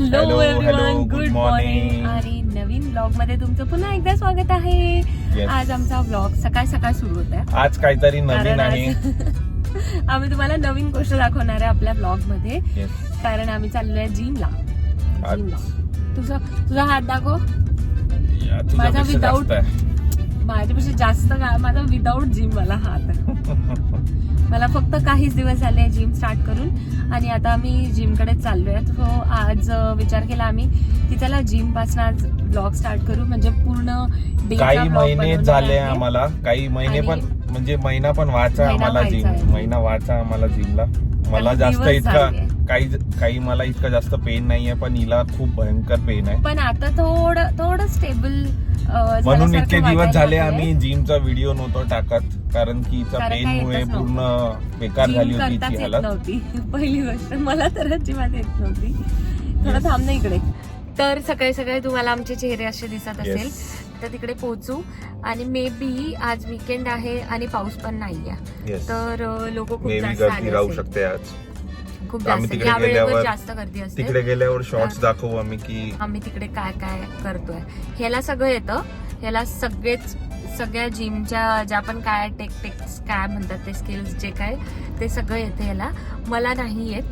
Hello everyone, good morning. आणि नवीन blog मध्ये तुमचं पुन्हा एकदा स्वागत आहे. Yes. आज आमचा ब्लॉग सकाळ सकाळ सुरू होत आहे. आज काहीतरी नवीन कारण आहे. आम्ही तुम्हाला नवीन गोष्ट दाखवणार आहे आपल्या ब्लॉग मध्ये. Yes. कारण आम्ही चाललोय जिमला. आज- तुझा हात दाखव. या, तुझ्यापेक्षा माझा without- जास्त आहे. माझ्यापेक्षा जास्त काय, माझा विदाऊट जिम वाला हात आहे. मला फक्त काहीच दिवस झाले जिम स्टार्ट करून आणि आता आम्ही जिम कडे चाललोय. सो आज विचार केला आम्ही की चला जिम पासून आज ब्लॉग स्टार्ट करू, म्हणजे पूर्ण day चा काही vlog महिने बनवणार झाले आहे. आम्हाला, काही महिने आणि- पण म्हणजे महिना पण व्हायचा महिना आम्हाला व्हायचा आहे. जिम, महिना व्हायचा आम्हाला जिमला. मला आणि जास्त दिवस इतका झाले. काही मला इतका जास्त पेन नाहीये, पण हिला खूप भयंकर पेन आहे. पण आता थोडं स्टेबल म्हणून इतके दिवस झाले आम्ही जिमचा व्हिडिओ नव्हतो टाकत, कारण की हिचा कारण पेन काही मुळे येतच पूर्ण बेकार झाली होती हिची हालत. नव्हती. पहिली गोष्ट मला तर अजिबात येत नव्हती. थोडं थांब ना इकडे. तर सकाळी सकाळी तुम्हाला आमचे चेहरे असे दिसत असेल. तर तिकडे पोहोचू आणि मे बी आज वीकेंड आहे आणि पाऊस पण नाहीये, Yes. तर लोक खूप मे बी जास्त गर्दी आले राहू असेल. शकते आज. खूप आम्ही जास्त तिकडे या वेळेवर गेल्यावर- जास्त गर्दी असते. तिकडे गेल्यावर शॉर्ट्स दाखवू आम्ही की आम्ही तिकडे काय काय करतोय. ह्याला सगळं येतं. ह्याला सगळ्या जिमच्या ज्या पण काय टेक्निक्स काय म्हणतात ते स्किल्स जे काय ते सगळं येतं ह्याला. मला नाही येत,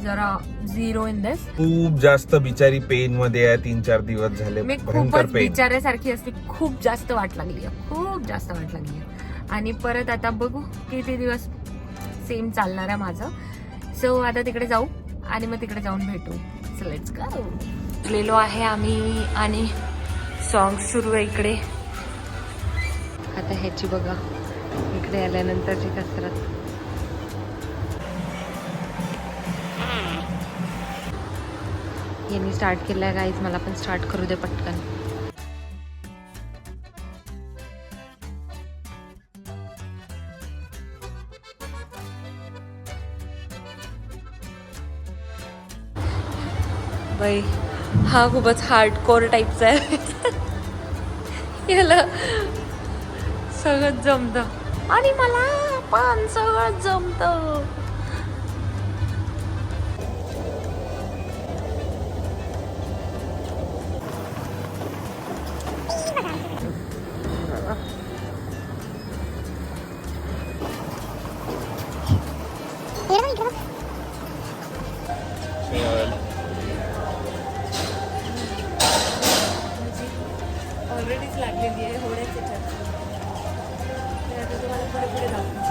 जरा झिरो इन दिस. खूप जास्त बिचारी पेन मध्ये आहे. 3-4 दिवस झाले मी भयंकर खूपच पेन. बिचाऱ्यासारखी असते. खूप जास्त वाट लागली आणि परत आता बघू किती दिवस सेम चालणार आहे माझं. सो आता तिकडे जाऊ आणि मग तिकडे जाऊन भेटू. So let's go. गेलेलो आहे आम्ही आणि सॉन्ग सुरू आहे इकडे. आता ह्याची बघा इकडे आल्यानंतरची कसरत. यांनी स्टार्ट केलंय गाईज, मला पण स्टार्ट करू दे पटकन. बाई हा खूपच हार्डकोर टाईपचा आहे. याला सगळं जमतं आणि मला पण सगळं जमतं. ऑलरेडीच लागलेली आहे होण्याच याच्यात. आता तुम्हाला पुढे पुढे दाखवू.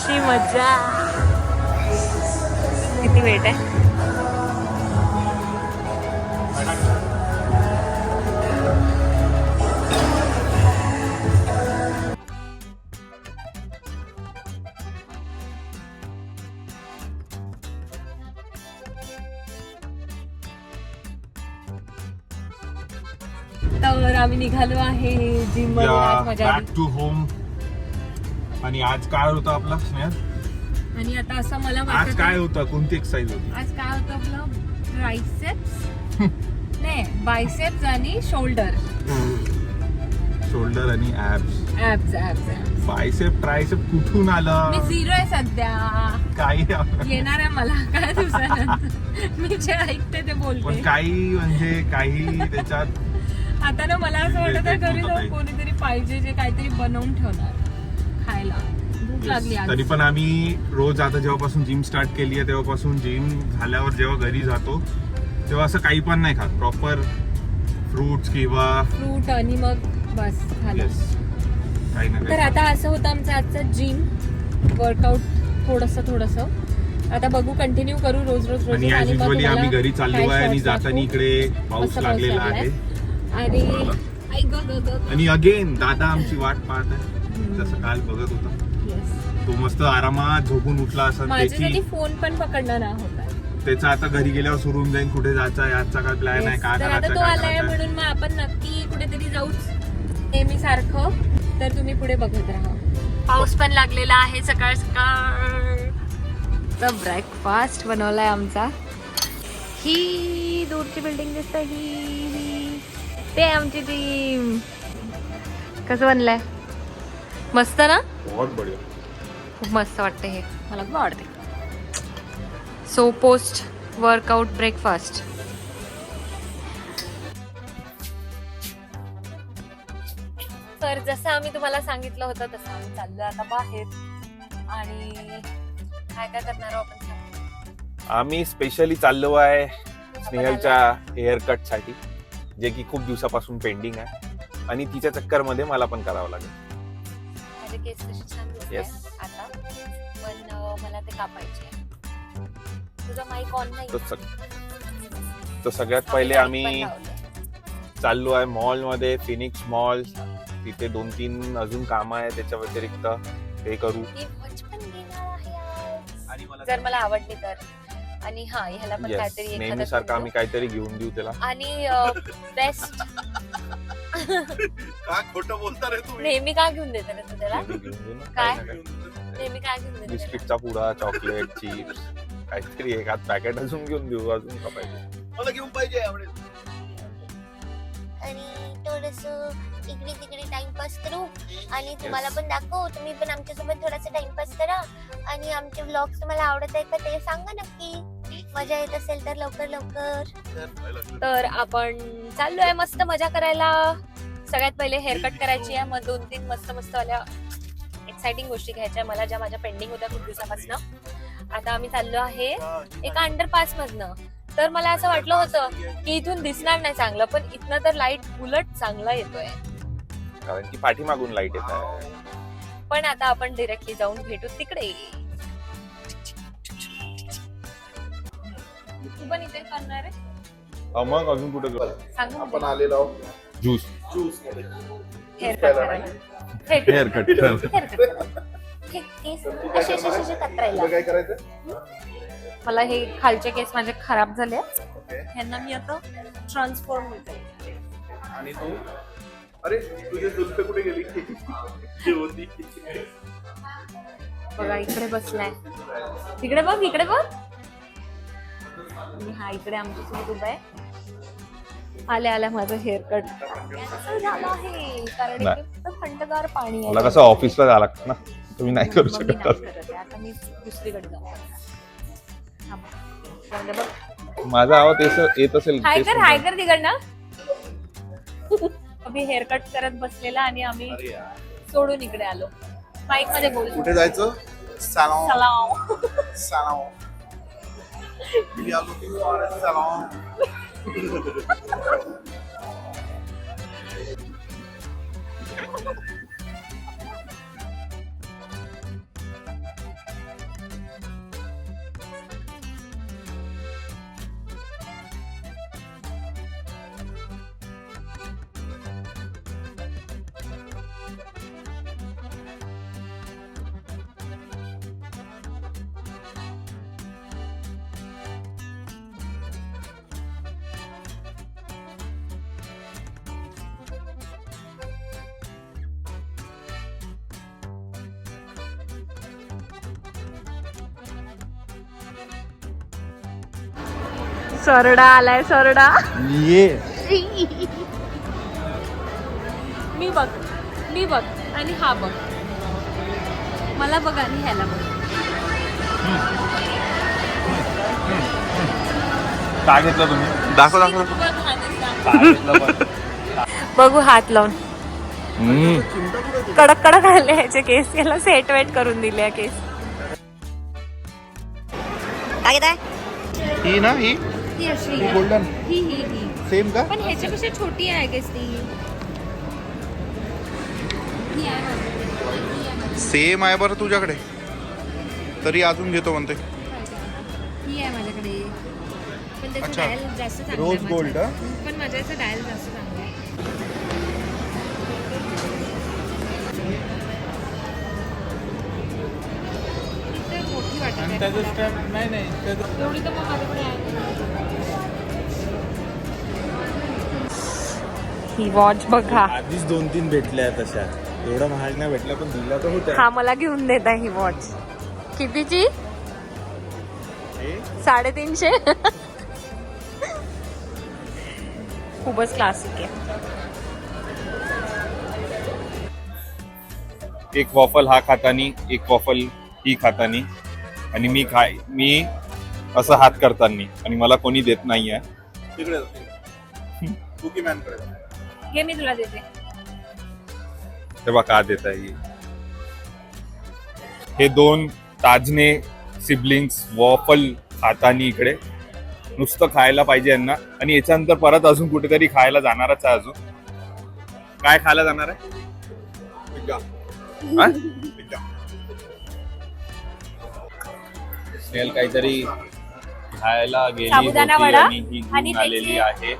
शी मजा. किती वेट आहे. तर आम्ही निघालो आहे जिम मध्ये. आज मजा आली. Back to home. आणि आज काय होतं आपला स्नेह? आणि आता असं मला आज वाटतं काय होतं? कोणती एक्सरसाइज होती? आज काय होतं आपलं ट्रायसेप्स नाही बायसेप्स आणि शोल्डर. शोल्डर आणि ऍब्स. ऍब्स बायसेप ट्रायसेप कुठून आलं? मी झिरो आहे सध्या. काही येणार आहे मला काय दिवसानंतर. मी जे ऐकते ते पण बोलते. काही त्याच्यात आता ना मला असं वाटत आहे घरी होतं जाऊन काही. कोणीतरी पाहिजे जे काहीतरी बनवून ठेवणार खायला. भूक लागली आज. तरी पण आम्ही रोज आता जेव्हापासून जिम स्टार्ट केली आहे तेव्हापासून जिम झाल्यावर जेव्हा घरी जातो तेव्हा असं काही पण नाही खात. प्रॉपर फ्रुट्स किंवा फ्रूट आणि मग बस झालं. येस काही ना तर काही. आता असं होतं आमचं आजचं जिम वर्कआउट थोडस. आता बघू कंटिन्यू करू रोज आणि ऍज युजली आम्ही घरी चाललो आहे आणि जाताना इकडे पाऊस मस्त पाऊस लागलेला लागलाय. आहे. आणि आणि अगेन दादा आमची वाट पाहत आहे, जसं काल बघत होता. तो मस्त आरामात झोपून उठला असं माझ्यासाठी फोन पण पकडला ना होता. त्याचा आता घरी गेल्यावर सुरू होऊन जाईल कुठे जायचं आहे, आजचा काय प्लॅन आहे, काय तर आता करायचं तो काय आलाय करायचं. म्हणून मग आपण नक्की कुठेतरी जाऊच नेहमी सारखं. तर तुम्ही पुढे बघत राहा. पाऊस पण लागलेला आहे सकाळ ब्रेकफास्ट बनवलाय आमचा. ही दूरची बिल्डिंग दिसत ही ते आमची टीम. कसं बनलंय? मस्त ना? बहुत बढिया. खूप मस्त वाटतं हे, मला खूप आवडते. So post workout breakfast. तर जसं आम्ही तुम्हाला सांगितलं होतं तसं आम्ही चाललोय आता बाहेर. आणि काय काय करणार आहोत आपण सांगू? आम्ही स्पेशली चाललो आहे स्नेहलच्या हेअर कट साठी, जे की खूप दिवसापासून पेंडिंग आहे आणि तिच्या चक्कर मध्ये मला पण करावं लागेल. माझे केस तसे छान दिसत Yes. आता, पण मला ते कापायचे. तुझा माईक ऑन नाही. तर सगळ्यात पहिले आम्ही चाललो आहे मॉल मध्ये, फिनिक्स मॉल. तिथे 2-3 अजून काम आहे, त्याच्या व्यतिरिक्त हे करू. जर मला आवडली तर. आणि हा ह्याला पण काहीतरी नेहमी सारखं आम्ही काहीतरी घेऊन देऊ त्याला. आणि बेस्ट का खोटं बोलता रे तुम्ही? नेहमी का घेऊन देते रे तू त्याला? नेहमी घेऊन देऊ ना, काय? काही ना काही. नेहमी काय घेऊन देते? बिस्किटचा पुडा, चॉकलेट, चिप्स, काहीतरी एखाद पॅकेट अजून घेऊन देऊ. अजून का पाहिजे? मला घेऊन पाहिजे आवडेल. आणि थोडस इकडे तिकडे टाइमपास करू आणि तुम्हाला पण दाखवू. तुम्ही पण आमच्यासोबत थोडासा टाइमपास करा आणि आमचे व्लॉग्स तुम्हाला आवडत आहेत का ते सांगा नक्की. मजा येत असेल तर लवकर. तर आपण चाललोय मस्त मजा करायला. सगळ्यात पहिले हेअर कट करायची आहे, मग 2-3 मस्त वाल्या एक्साइटिंग गोष्टी घ्यायच्या मला, ज्या माझ्या पेंडिंग होत्या खूप दिवसापासून. आता आम्ही चाललो आहे एका अंडरपास मधनं. तर मला असं वाटलं होतं की इथून दिसणार नाही चांगलं, पण इथनं तर लाईट उलट चांगला येतोय. कारण की पाठीमागून लाईट येत आहे. पण आता आपण डिरेक्टली जाऊन भेटू तिकडे. तू पण इथे करणार आहे? मग अजून कुठे सांगू आपण आलेलो ज्यूस ज्यूस मध्ये. हेअर कट करायला. हेअर कट असे कतरायला. काय करायचं? मला हे खालचे केस माझे खराब झाले, ह्यांना मी आता ट्रान्सफॉर्म होते. आणि तू अरे तुझे जुल्फे कुठे गेली? ती होती. बघा इकडे बसलाय. इकडे बघ, इकडे बघ. आणि हा इकडे आमच्या सोबत उभा आहे. आल्या माझं हेअर कट कॅन्सल झालं आहे कारण इथे थंडगार पाणी आहे. मला कसं ऑफिसला जावं लागतं ना, तुम्ही नाही करू मग मी शकत. नाही करत आहे. आता मी दुसरीकडे जाऊ. माझा आवाज येत असेल. हाय कर तिकडनं. आम्ही हेअर कट करत बसलेला आणि आम्ही सोडून इकडे आलो. माईक मध्ये बोल. कुठे जायचं? सलाम सलाम. सलाम. We are looking for a salon. सरडा आलाय सरडा. ये मी बघ आणि हा बघ. मला बघ आणि ह्याला बघ. काय घेतलं तुम्ही? दाखव. बघू हात लावून. कडक आले ह्याचे केस. याला सेट वेट करून दिले केस. काय घेताय? ही ना ही ही अशी गोल्डन ही सेम का? पण ह्याच्यापेक्षा छोटी आहे केस ती. सेम आहे बरं तुझ्याकडे, तरी अजून घेतो म्हणते. ही आहे माझ्याकडे, पण त्याचं अच्छा. डायल जास्त चांगलं आहे रोज माझं. गोल्ड, हा? पण माझ्या याचं डायल जास्त चांगलं आहे. ती तर मोठी वाटत आहे मला. एवढी तर मग माझ्याकडे आहे. ही वॉच बघा. आधीच 2-3 भेटल्या तशा, एवढा महाग नाही भेटल्या पण दिला तर होत्या. हा मला घेऊन देत आहे ही वॉच. कितीची? 350. खूपच क्लासिक आहे. एक वॉफल हा खातानी, एक वॉफल ही खातानी, आणि मी असं हात करतानी, आणि मला कोणी देत नाहीये. तिकडे कुकी मॅन कडे. हे मी तुला देते. तेव्हा का देत आहे हे 2 ताजने सिबलिंग्स वॉफल खातानी इकडे. नुसतं खायला पाहिजे यांना, आणि याच्यानंतर परत अजून कुठेतरी खायला जाणारच आहे. अजून काय खायला जाणार आहे? पिझ्झा. हा? पिझ्झा. स्नेल काहीतरी खायला गेली साबुदाणा होती वडा आणि ही आणि घेऊन आलेली आहे.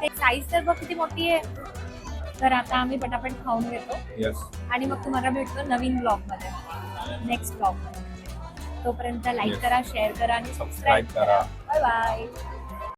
ते साईज तर बघ किती मोठी आहे. तर आता आम्ही पटापट खाऊन घेतो यस. आणि मग तुम्हाला भेटतो नवीन ब्लॉग मध्ये, नेक्स्ट ब्लॉग मध्ये. तोपर्यंत लाईक Yes. करा, शेअर करा आणि सबस्क्राईब सबस्क्राईब करा. करा. Bye bye.